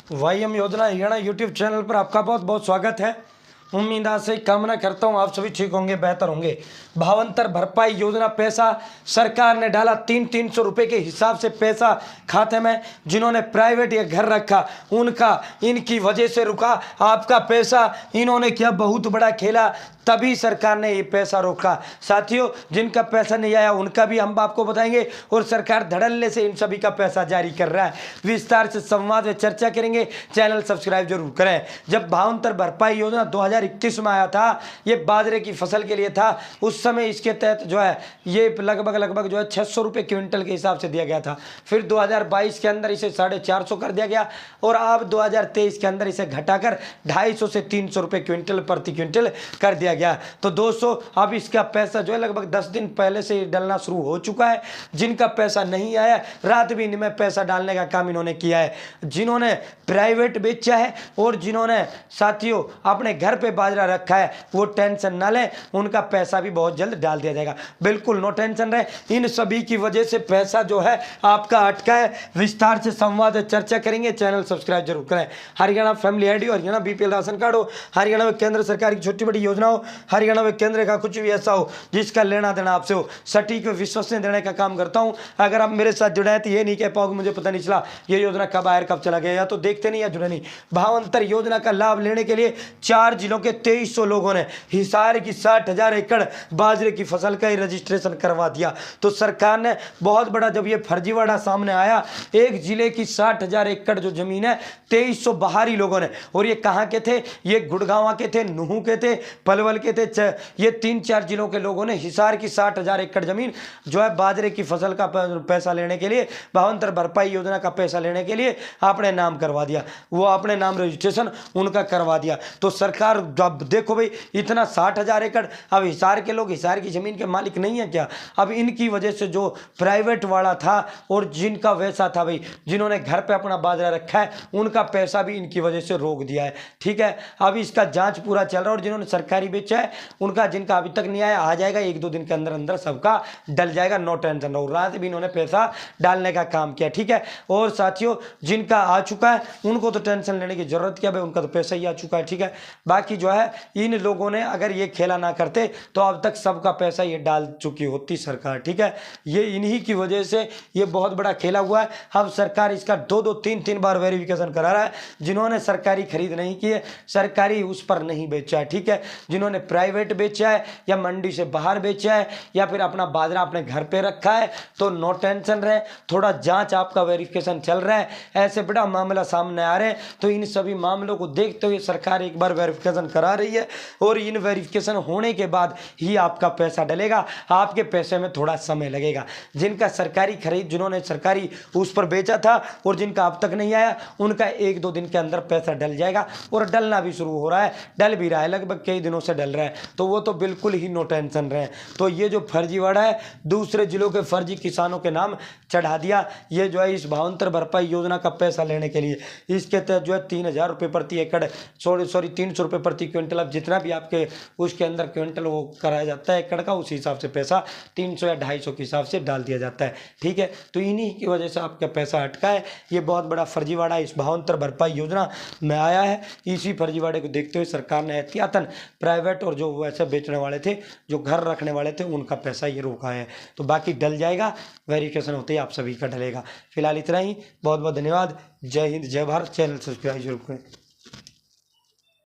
वाईएम योजना Haryana YouTube channel पर आपका बहुत बहुत स्वागत है। उम्मीद से कामना करता हूं आप सभी ठीक होंगे, बेहतर होंगे। भावांतर भरपाई योजना पैसा सरकार ने डाला 300 रुपये के हिसाब से पैसा खाते में। जिन्होंने प्राइवेट या घर रखा उनका इनकी वजह से रुका आपका पैसा। इन्होंने क्या बहुत बड़ा खेला, तभी सरकार ने ये पैसा रोका। साथियों, जिनका पैसा नहीं आया उनका भी हम आपको बताएंगे और सरकार धड़ल्ले से इन सभी का पैसा जारी कर रहा है। विस्तार से संवाद में चर्चा करेंगे, चैनल सब्सक्राइब जरूर करें। जब भावांतर भरपाई योजना 2021 में आया था, ये बाजरे की फसल के लिए था। उस समय इसके तहत जो है ये लगभग जो है 600 रुपये क्विंटल के हिसाब से दिया गया था। फिर 2022 के अंदर इसे 450 कर दिया गया और अब 2023 के अंदर इसे घटाकर 250 से 300 रुपये क्विंटल प्रति क्विंटल कर दिया गया। तो दोस्तों, अब इसका पैसा जो है लगभग 10 दिन पहले से डलना शुरू हो चुका है। जिनका पैसा नहीं आया, रात भी में पैसा डालने का काम इन्होंने किया है। जिन्होंने प्राइवेट बेचा है और जिन्होंने साथियों अपने घर पे बाजरा रखा है, वो टेंशन ना लें, उनका पैसा भी बहुत जल्द डाल दिया जाएगा। बिल्कुल नो टेंशन रहे। इन सभी की वजह से पैसा जो है आपका अटका है। विस्तार से संवाद चर्चा करेंगे, चैनल सब्सक्राइब जरूर करें। Haryana family ID, Haryana BPL ration card हो, हरियाणा में केंद्र सरकार की छोटी बड़ी योजना हो, हरियाणा में केंद्र का कुछ भी ऐसा हो जिसका लेना देना आपसे हो, सटीक विश्वसनीय देने का काम करता हूं। अगर आप मेरे साथ जुड़े हैं तो ये नहीं कह पाओगे मुझे पता नहीं चला ये योजना कब आया कब चला गया, या तो देखते नहीं या जुड़े नहीं। भावांतर योजना का लाभ लेने के लिए 4 जिलों के 2300 लोगों ने हिसार की 60,000 एकड़ बाजरे की फसल का ही रजिस्ट्रेशन करवा दिया। तो सरकार ने बहुत बड़ा, जब ये फर्जीवाड़ा सामने आया, एक जिले की 60,000 एकड़ जो जमीन है 2300 बाहरी लोगों ने, और ये कहाँ के थे, ये गुड़गांव के थे, नूहू के थे, पलवल के थे, ये 3-4 जिलों के लोगों ने हिसार की 60,000 एकड़ जमीन जो है बाजरे की फसल का पैसा लेने के लिए, भावांतर भरपाई योजना का पैसा लेने के लिए अपने नाम करवा दिया। वो अपने नाम रजिस्ट्रेशन उनका करवा दिया। तो सरकार, जब देखो भाई इतना 60,000 एकड़, अब हिसार के लोग हिसार की जमीन के मालिक नहीं है क्या? अब इनकी वजह से जो प्राइवेट वाला था और जिनका वैसा था भाई, जिन्होंने घर पे अपना बाजरा रखा है, उनका पैसा भी इनकी वजह से रोक दिया है। ठीक है, अब इसका जांच पूरा चल रहा है और जिन्होंने सरकारी बेचा है उनका, जिनका अभी तक नहीं आया, आ जाएगा 1-2 दिन के अंदर अंदर सबका डल जाएगा। नो टेंशन रहो। रात भी इन्होंने पैसा डालने का काम किया। ठीक है, और साथियों जिनका आ चुका है उनको तो टेंशन लेने की जरूरत क्या है, उनका तो पैसा ही आ चुका है। ठीक है, बाकी जो है इन लोगों ने अगर ये खेला ना करते तो अब तक सबका पैसा ये डाल चुकी होती सरकार। ठीक है, ये इन्हीं की वजह से ये बहुत बड़ा खेला हुआ है। अब सरकार इसका 2-2, 3-3 बार वेरिफिकेशन करा रहा है। जिन्होंने सरकारी खरीद नहीं की है, सरकारी उस पर नहीं बेचा है। ठीक है, जिन्होंने प्राइवेट बेचा है या मंडी से बाहर बेचा है या फिर अपना बाजरा अपने घर पे रखा है, तो नो टेंशन रहे। थोड़ा जांच आपका वेरिफिकेशन चल रहा है, ऐसे बड़ा मामला सामने आ रहे हैं, तो इन सभी मामलों को देखते हुए सरकार एक बार वेरिफिकेशन करा रही है और इन वेरिफिकेशन होने के बाद ही आपका पैसा डलेगा। आपके पैसे में थोड़ा समय लगेगा। जिनका सरकारी खरीद, जिन्होंने सरकारी उस पर बेचा था और जिनका अब तक नहीं आया, उनका 1-2 दिन के अंदर पैसा डल जाएगा और डलना भी शुरू हो रहा है, डल भी रहा है, लगभग कई दिनों से डल रहा है। तो वो तो बिल्कुल ही नो टेंशन रहे। तो ये जो फर्जीवाड़ा है, दूसरे जिलों के फर्जी किसानों के नाम चढ़ा दिया, ये जो है इस भावांतर भरपाई योजना का पैसा लेने के लिए, इसके तहत जो है 3,000 रुपये प्रति एकड़, सॉरी 300 रुपये प्रति क्विंटल, अब जितना भी आपके उसके अंदर क्विंटल वो कराया जाता है एकड़ का, उसी हिसाब से पैसा 300 या 250 के हिसाब से डाल दिया जाता है। ठीक है, तो इन्हीं की वजह से आपका पैसा अटका है। ये बहुत बड़ा फर्जीवाड़ा इस भावांतर भरपाई योजना में आया है। इसी फर्जीवाड़े को देखते हुए सरकार ने एहतियातन प्राइवेट और जो वैसे बेचने वाले थे, जो घर रखने वाले थे, उनका पैसा ये रोका है। तो बाकी डल जाएगा, वेरिफिकेशन होते ही आप सभी का डलेगा। फिलहाल इतना ही। बहुत बहुत धन्यवाद। जय हिंद, जय भारत। चैनल सब्सक्राइब जरूर करें।